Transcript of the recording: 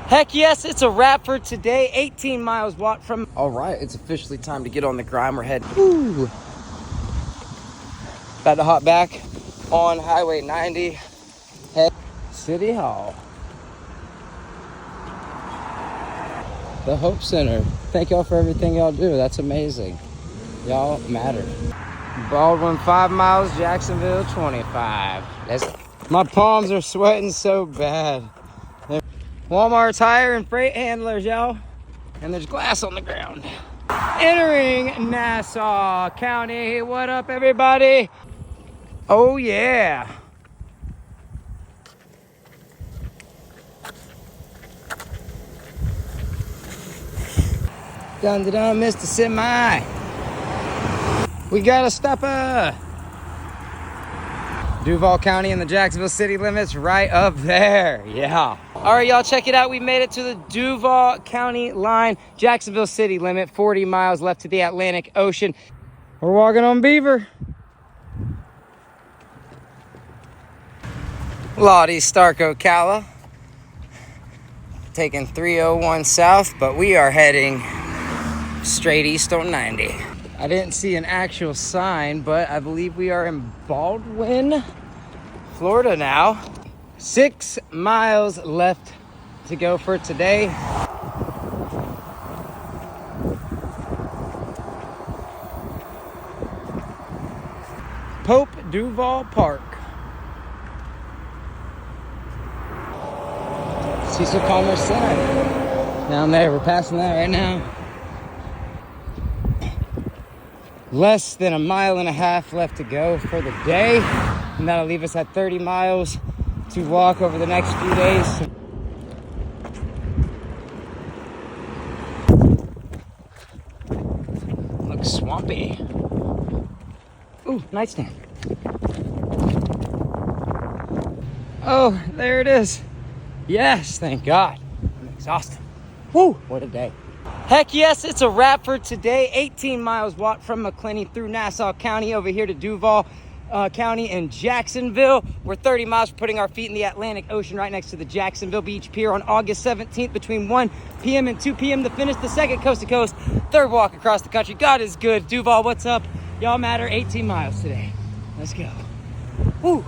Heck yes, it's a wrap for today. 18 miles walk from. All right, it's officially time to get on the grind. We're heading. Woo. About to hop back on Highway 90. Head City Hall. The Hope Center. Thank y'all for everything y'all do. That's amazing. Y'all matter. Baldwin 5 miles, Jacksonville 25. My palms are sweating so bad. Walmart's hiring freight handlers, y'all. And there's glass on the ground. Entering Nassau County. What up, everybody? Oh, yeah. Dun dun dun, Mr. Semi. We got a stopper. Duval County and the Jacksonville city limits right up there. Yeah. All right, y'all, check it out. We made it to the Duval County line. Jacksonville city limit, 40 miles left to the Atlantic Ocean. We're walking on Beaver. Lottie, Stark, Ocala. Taking 301 south, but we are heading straight east on 90. I didn't see an actual sign, but I believe we are in Baldwin, Florida now. 6 miles left to go for today. Pope Duval Park. Cecil Commerce Center. Down there, we're passing that right now. Less than a mile and a half left to go for the day, and that'll leave us at 30 miles to walk over the next few days. Looks swampy. Ooh, nightstand. Oh, there it is. Yes, thank God. I'm exhausted. Woo, what a day. Heck yes, it's a wrap for today. 18 miles walk from McClenny through Nassau County over here to Duval County and Jacksonville. We're 30 miles from putting our feet in the Atlantic Ocean right next to the Jacksonville Beach Pier on August 17th between 1 p.m. and 2 p.m. to finish the second coast-to-coast, third walk across the country. God is good. Duval, what's up? Y'all matter. 18 miles today. Let's go. Woo.